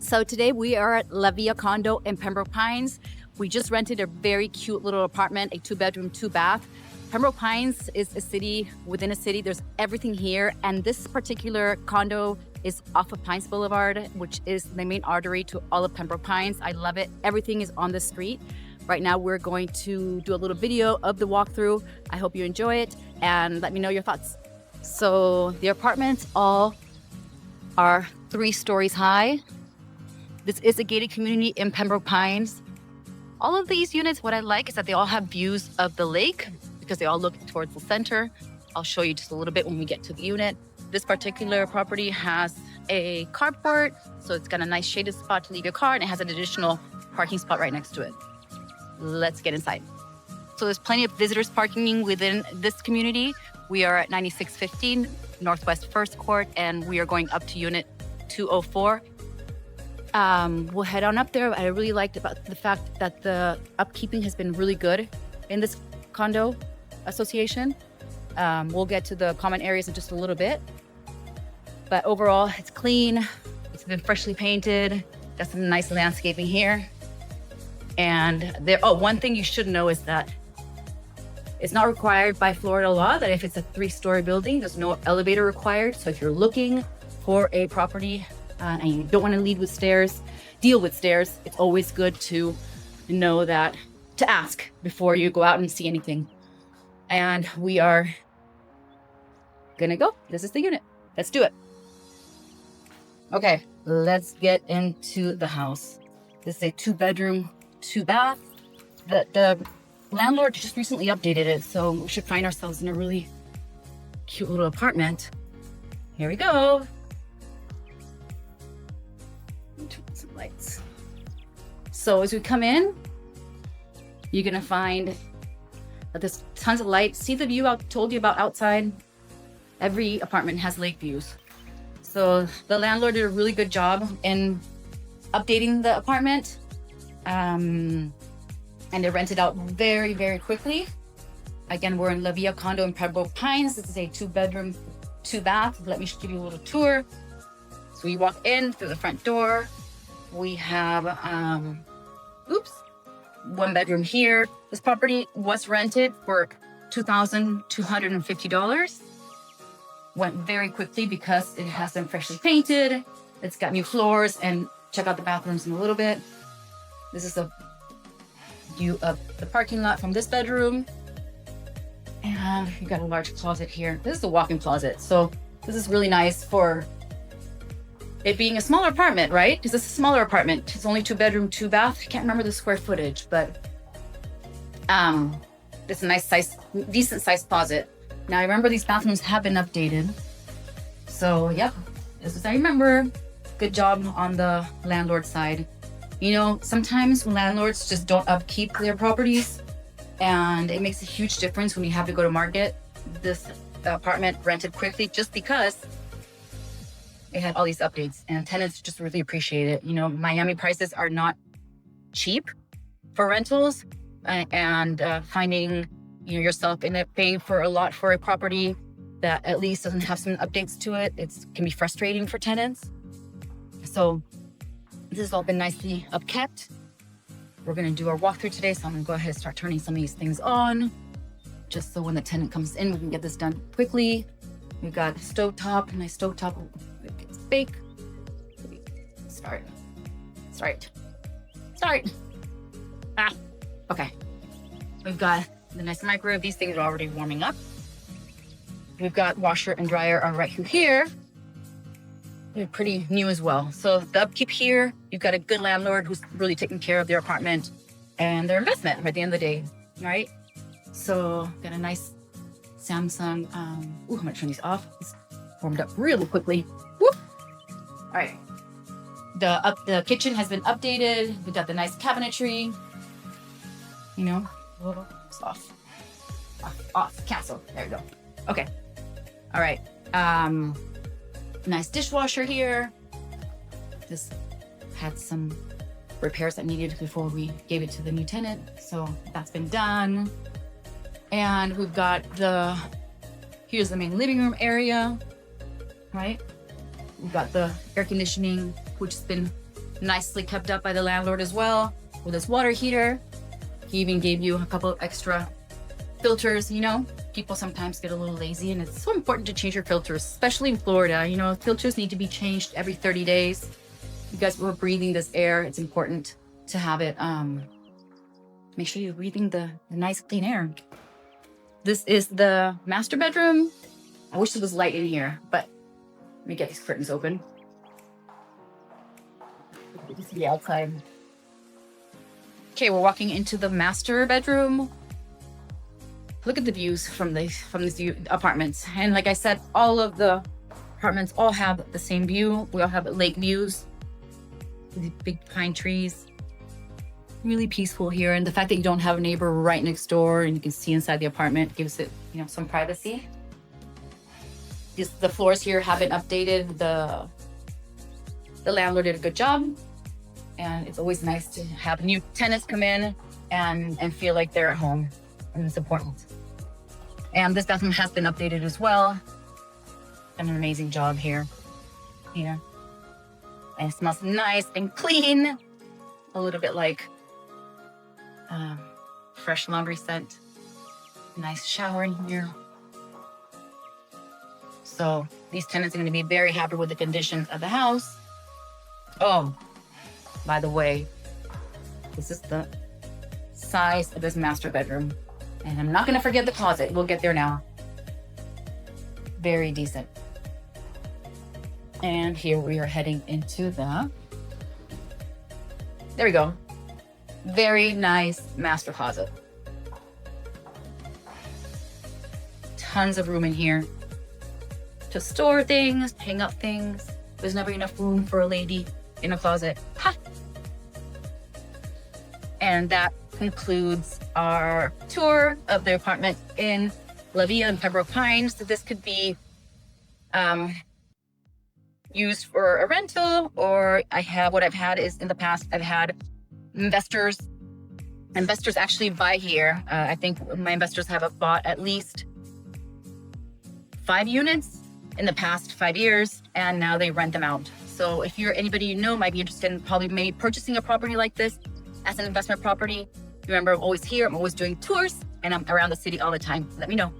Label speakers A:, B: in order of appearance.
A: So today we are at Levia Condo in Pembroke Pines. We just rented a very cute little apartment, a 2-bedroom, 2-bath. Pembroke Pines is a city within a city. There's everything here. And this particular condo is off of Pines Boulevard, which is the main artery to all of Pembroke Pines. I love it. Everything is on the street. Right now, we're going to do a little video of the walkthrough. I hope you enjoy it and let me know your thoughts. So the apartments all are 3 stories high. This is a gated community in Pembroke Pines. All of these units, what I like is that they all have views of the lake because they all look towards the center. I'll show you just a little bit when we get to the unit. This particular property has a carport, so it's got a nice shaded spot to leave your car, and it has an additional parking spot right next to it. Let's get inside. So there's plenty of visitors parking within this community. We are at 9615 Northwest First Court, and we are going up to unit 204. We'll head on up there. I really liked about the fact that the upkeeping has been really good in this condo association. We'll get to the common areas in just a little bit. But overall, it's clean. It's been freshly painted. Got some nice landscaping here. And one thing you should know is that it's not required by Florida law that if it's a 3-story building, there's no elevator required. So if you're looking for a property and you don't want to deal with stairs, it's always good to know that, to ask before you go out and see anything. And we are gonna go. This is the unit. Let's do it. Okay, let's get into the house. This is a 2-bedroom, 2-bath. The landlord just recently updated it, so we should find ourselves in a really cute little apartment. Here we go. Turn on some lights. So as we come in, you're gonna find that there's tons of light. See the view I told you about outside? Every apartment has lake views. So the landlord did a really good job in updating the apartment. And it rented out very, very quickly. Again, we're in Levia Condo in Pembroke Pines. This is a 2-bedroom, 2-bath. Let me give you a little tour. So we walk in through the front door. We have, 1 bedroom here. This property was rented for $2,250. Went very quickly because it has been freshly painted. It's got new floors, and check out the bathrooms in a little bit. This is a view of the parking lot from this bedroom. And you got a large closet here. This is a walk-in closet. So this is really nice for it being a smaller apartment, right? Because this is a smaller apartment. It's only 2-bedroom, 2-bath. I can't remember the square footage, but it's a nice size, decent sized closet. Now, I remember these bathrooms have been updated. So, yep, this is I remember. Good job on the landlord side. You know, sometimes landlords just don't upkeep their properties, and it makes a huge difference when you have to go to market. This apartment rented quickly just because it had all these updates, and tenants just really appreciate it. You know, Miami prices are not cheap for rentals, and finding yourself in it paying for a lot for a property that at least doesn't have some updates to it, can be frustrating for tenants. So this has all been nicely upkept. We're gonna do our walkthrough today, so I'm gonna go ahead and start turning some of these things on, just so when the tenant comes in, we can get this done quickly. We've got a stovetop, nice stovetop. It's bake. Start. Okay. We've got the nice microwave. These things are already warming up. We've got washer and dryer are right here. They're pretty new as well. So the upkeep here, you've got a good landlord who's really taking care of their apartment and their investment at the end of the day, right? So got a nice Samsung. I'm gonna turn these off. It's warmed up really quickly. Woo! All right. The kitchen has been updated. We've got the nice cabinetry. You know, a little off, cancel. There we go. Okay. All right. Nice dishwasher here. This had some repairs that needed before we gave it to the new tenant. So that's been done. And we've got here's the main living room area, right? We've got the air conditioning, which has been nicely kept up by the landlord as well, with his water heater. He even gave you a couple of extra filters. You know, people sometimes get a little lazy, and it's so important to change your filters, especially in Florida. You know, filters need to be changed every 30 days. You guys were breathing this air. It's important to have it. Make sure you're breathing the nice clean air. This is the master bedroom. I wish there was light in here, but let me get these curtains open. You can see the outside. Okay, we're walking into the master bedroom. Look at the views from these apartments. And like I said, all of the apartments all have the same view. We all have lake views. These big pine trees. Really peaceful here. And the fact that you don't have a neighbor right next door and you can see inside the apartment gives it, you know, some privacy. The floors here have been updated. The landlord did a good job. And it's always nice to have new tenants come in and feel like they're at home. And it's important. And this bathroom has been updated as well. Done an amazing job here. And it smells nice and clean. A little bit like fresh laundry scent. Nice shower in here. So these tenants are going to be very happy with the condition of the house. Oh, by the way, this is the size of this master bedroom. And I'm not going to forget the closet. We'll get there now. Very decent. And here we are heading into there we go. Very nice master closet. Tons of room in here to store things, hang up things. There's never enough room for a lady in a closet. Ha! And that concludes our tour of the apartment in Levia and Pembroke Pines. So this could be used for a rental, or what I've had is in the past, I've had investors actually buy here. I think my investors have bought at least 5 units in the past 5 years, and now they rent them out. So if you're anybody you know might be interested in probably maybe purchasing a property like this as an investment property, remember, I'm always here, I'm always doing tours, and I'm around the city all the time. Let me know.